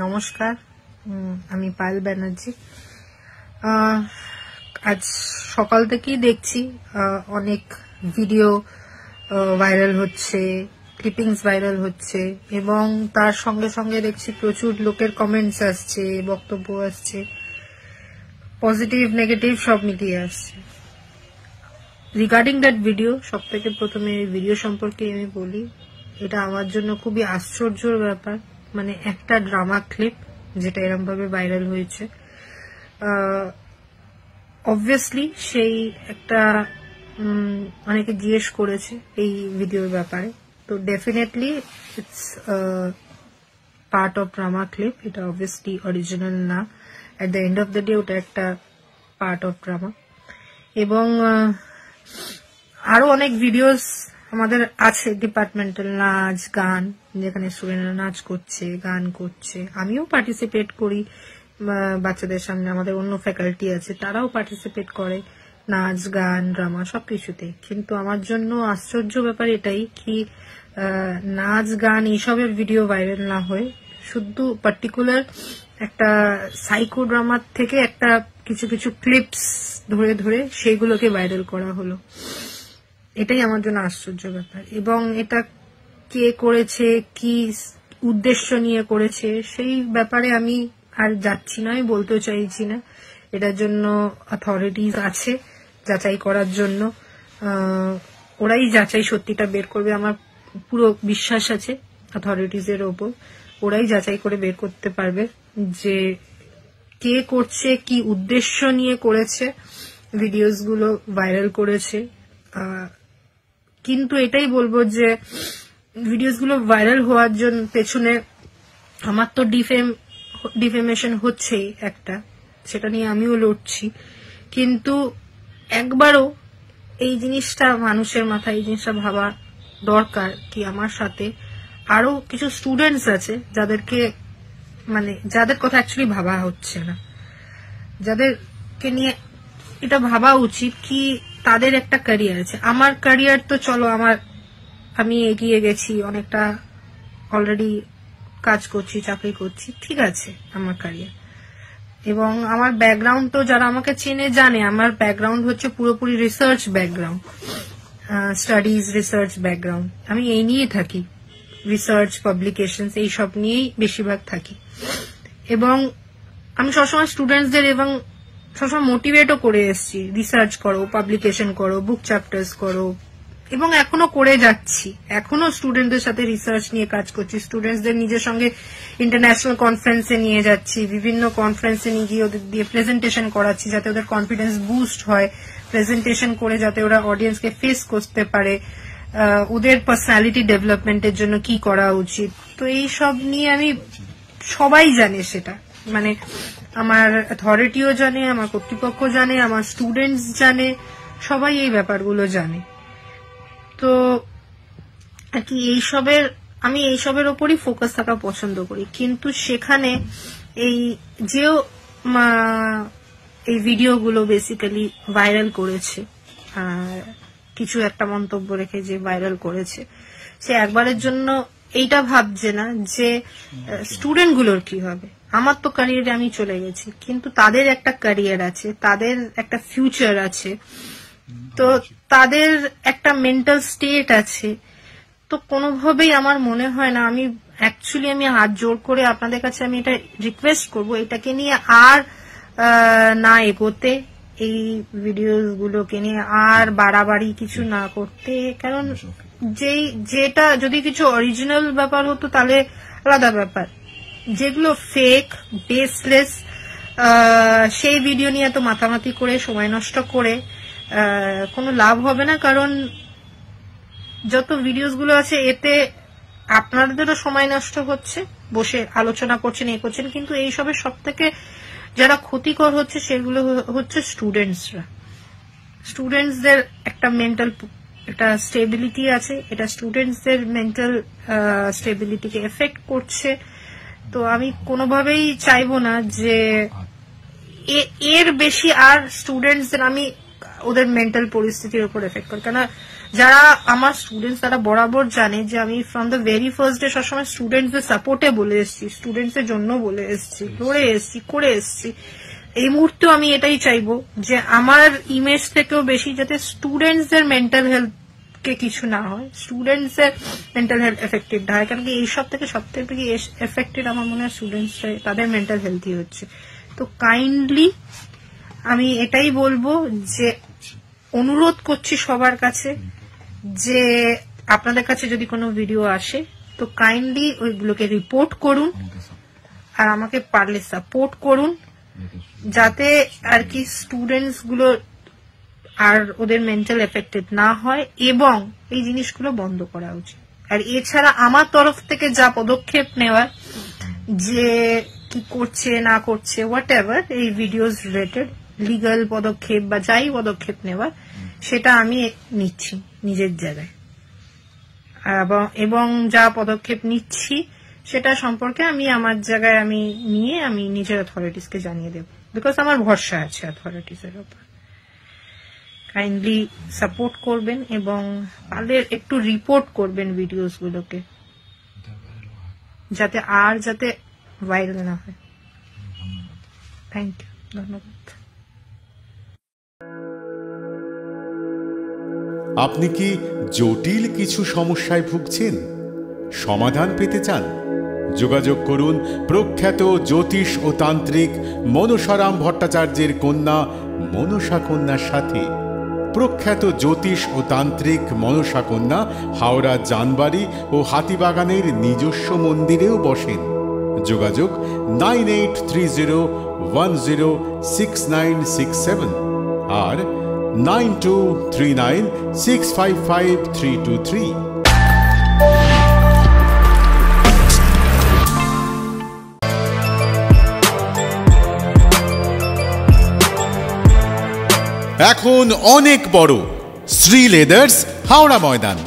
নমস্কার, আমি পায়েল ব্যানার্জি। আজ সকাল থেকেই দেখছি অনেক ভিডিও ভাইরাল হচ্ছে, ক্লিপিংস ভাইরাল হচ্ছে এবং তার সঙ্গে সঙ্গে দেখছি প্রচুর লোকের কমেন্টস আসছে, বক্তব্য আসছে, পজিটিভ নেগেটিভ সব মিলিয়ে আসছে। রিগার্ডিং দ্যাট ভিডিও, সব থেকে প্রথমে ভিডিও সম্পর্কে আমি বলি, এটা আমার জন্য খুবই আশ্চর্যের ব্যাপার। মানে একটা ড্রামা ক্লিপ যেটা এরকম ভাবে ভাইরাল হয়েছে, অবভিয়াসলি সেই একটা অনেকে জিজ্ঞেস করেছে এই ভিডিওর ব্যাপারে, তো definitely it's part of drama clip. এটা অবভিয়াসলি অরিজিনাল না, at the end of the day ওটা একটা পার্ট অফ ড্রামা। এবং আরো অনেক ভিডিওস আমাদের আছে, ডিপার্টমেন্টাল নাচ গান, যেখানে স্টুডেন্টরা নাচ করছে, গান করছে। আমিও পার্টিসিপেট করি বাচ্চাদের সামনে, আমাদের অন্য ফ্যাকাল্টি আছে তারাও পার্টিসিপেট করে নাচ গান ড্রামা সবকিছুতে। কিন্তু আমার জন্য আশ্চর্য ব্যাপার এটাই কি নাচ গান এইসবের ভিডিও ভাইরাল না হয়ে শুধু পার্টিকুলার একটা সাইকো ড্রামার থেকে একটা কিছু কিছু ক্লিপস ধরে ধরে সেইগুলোকে ভাইরাল করা হলো। এটাই আমার জন্য আশ্চর্য ব্যাপার। এবং এটা কে করেছে, কি উদ্দেশ্য নিয়ে করেছে, সেই ব্যাপারে আমি আর যাচ্ছি না, আমি বলতেও চাইছি না। এটার জন্য অথরিটিজ আছে যাচাই করার জন্য, ওরাই যাচাই সত্যিটা বের করবে। আমার পুরো বিশ্বাস আছে অথরিটিজের ওপর, ওরাই যাচাই করে বের করতে পারবে যে কে করছে, কি উদ্দেশ্য নিয়ে করেছে, ভিডিওস গুলো ভাইরাল করেছে। কিন্তু এটাই বলবো যে ভিডিওস গুলো ভাইরাল হওয়ার জন্য পেছনে আমার তো ডিফেমেশন হচ্ছেই একটা, সেটা নিয়ে আমিও লড়ছি। কিন্তু একবারও এই জিনিসটা মানুষের মাথায় এই জিনিসটা ভাবা দরকার কি আমার সাথে আরো কিছু স্টুডেন্টস আছে যাদেরকে যাদের কথা অ্যাকচুয়ালি ভাবা হচ্ছে না, যাদেরকে নিয়ে এটা ভাবা উচিত কি তাদের একটা ক্যারিয়ার আছে। আমার ক্যারিয়ার তো চলো আমি এগিয়ে গেছি অনেকটা, অলরেডি কাজ করছি, চাকরি করছি, ঠিক আছে আমার ক্যারিয়ার। এবং আমার ব্যাকগ্রাউন্ড তো যারা আমাকে চেনে জানে, আমার ব্যাকগ্রাউন্ড হচ্ছে পুরোপুরি research background, studies research background. আমি এই নিয়ে থাকি, রিসার্চ পাবলিকেশনস এইসব নিয়েই বেশিরভাগ থাকি। এবং আমি সবসময় স্টুডেন্টসদের এবং সবসময় মোটিভেটও করে এসেছি, রিসার্চ করো, পাবলিকেশন করো, বুক চ্যাপ্টার্স করো, এবং এখনো করে যাচ্ছি। এখনো স্টুডেন্টদের সাথে রিসার্চ নিয়ে কাজ করছি, স্টুডেন্টসদের নিজের সঙ্গে ইন্টারন্যাশনাল কনফারেন্সে নিয়ে যাচ্ছি, বিভিন্ন কনফারেন্সে নিয়ে গিয়ে ওদের দিয়ে প্রেজেন্টেশন করাচ্ছি যাতে ওদের কনফিডেন্স বুস্ট হয়, প্রেজেন্টেশন করে যাতে ওরা অডিয়েন্সকে ফেস করতে পারে, ওদের পার্সোনালিটি ডেভেলপমেন্টের জন্য কি করা উচিত। তো এই সব নিয়ে আমি, সবাই জানে সেটা, আমার অথরিটিও জানে, আমার কর্তৃপক্ষ জানে, আমার স্টুডেন্টস জানে, সবাই এই ব্যাপারগুলো জানে। তো আর কি আমি এইসবের ওপরই ফোকাস থাকা পছন্দ করি। কিন্তু সেখানে এই ভিডিওগুলো বেসিক্যালি ভাইরাল করেছে, কিছু একটা মন্তব্য রেখে যে ভাইরাল করেছে, সে একবারের জন্য এইটা ভাবছে না যে স্টুডেন্টগুলোর কি হবে। আমার তো ক্যারিয়ারে আমি চলে গেছি, কিন্তু তাদের একটা ক্যারিয়ার আছে, তাদের একটা ফিউচার আছে, তো তাদের একটা মেন্টাল স্টেট আছে। তো কোনোভাবেই আমার মনে হয় না, আমি হাত জোর করে আপনাদের কাছে আমি এটা রিকোয়েস্ট করবো, এটাকে নিয়ে আর না এগোতে, এই ভিডিওগুলোকে নিয়ে আর বাড়াবাড়ি কিছু না করতে। কারণ যেটা যদি কিছু অরিজিনাল ব্যাপার হতো তাহলে আলাদা ব্যাপার, যেগুলো ফেক বেসলেস সেই ভিডিও নিয়ে এত মাতামাতি করে সময় নষ্ট করে কোনো লাভ হবে না। কারণ যত ভিডিওস গুলো আছে এতে আপনাদেরও সময় নষ্ট হচ্ছে, বসে আলোচনা করছেন, এ করছেন, কিন্তু এইসবের সব থেকে যারা ক্ষতিকর হচ্ছে সেগুলো হচ্ছে স্টুডেন্টসরা। স্টুডেন্টসদের একটা মেন্টাল একটা স্টেবিলিটি আছে, এটা স্টুডেন্টসদের মেন্টাল স্টেবিলিটিকে এফেক্ট করছে। তো আমি কোনোভাবেই চাইবো না যে এর বেশি আর স্টুডেন্টসদের আমি ওদের মেন্টাল পরিস্থিতির উপর এফেক্ট করি। কেন যারা আমার স্টুডেন্টস তারা বরাবর জানে যে আমি from the very first day সবসময় স্টুডেন্টসদের সাপোর্টে বলে এসেছি, স্টুডেন্টসের জন্য বলে এসেছি, লড়ে এসেছি, করে এসেছি। এই মুহূর্তে আমি এটাই চাইবো যে আমার ইমেজ থেকেও বেশি যাতে স্টুডেন্টসদের মেন্টাল হেলথ কে কিছু না হয়, স্টুডেন্টস এর মেন্টাল হেলথ এফেক্টেড না হয়। কারণ কি এইসব থেকে সব থেকে এফেক্টেড আমার মনে হয় স্টুডেন্টস, তাদের মেন্টাল হেলথই হচ্ছে। তো কাইন্ডলি আমি এটাই বলবো যে অনুরোধ করছি সবার কাছে যে আপনাদের কাছে যদি কোনো ভিডিও আসে তো কাইন্ডলি ওইগুলোকে রিপোর্ট করুন আর আমাকে পারলে সাপোর্ট করুন, যাতে আর কি স্টুডেন্টস গুলো আর ওদের মেন্টাল এফেক্টেড না হয়, এবং এই জিনিসগুলো বন্ধ করা উচিত। আর এছাড়া আমার তরফ থেকে যা পদক্ষেপ নেওয়ার, যে কি করছে না করছে হোয়াট এভার এই ভিডিওস রিলেটেড লিগাল পদক্ষেপ বা যাই পদক্ষেপ নেওয়ার, সেটা আমি নিচ্ছি নিজের জায়গায়, এবং যা পদক্ষেপ নিচ্ছি সেটা সম্পর্কে আমি আমার জায়গায় আমি নিয়ে আমি নিজের অথরিটিসকে জানিয়ে দেব, বিকজ আমার ভরসা আছে অথরিটিসের উপর। কাইন্ডলি সাপোর্ট করবেন এবং পারলে একটু রিপোর্ট করবেন ভিডিওস গুলোকে, যাতে ভাইরাল না হয়। থ্যাংক ইউ, ধন্যবাদ। আপনি কি জটিল কিছু সমস্যায় ভুগছেন, সমাধান পেতে চান? যোগাযোগ করুন প্রখ্যাত জ্যোতিষ ও তান্ত্রিক মনসারাম ভট্টাচার্যের কন্যা মনসা কন্যার সাথে। প্রখ্যাত জ্যোতিষ ও তান্ত্রিক মনসা কন্যা হাওড়া জানবাড়ি ও হাতিবাগানের নিজস্ব মন্দিরেও বসেন। যোগাযোগ 9830106967 আর 9239655323। এখন অনেক বড় শ্রী লেদার্স হাওড়া ময়দান।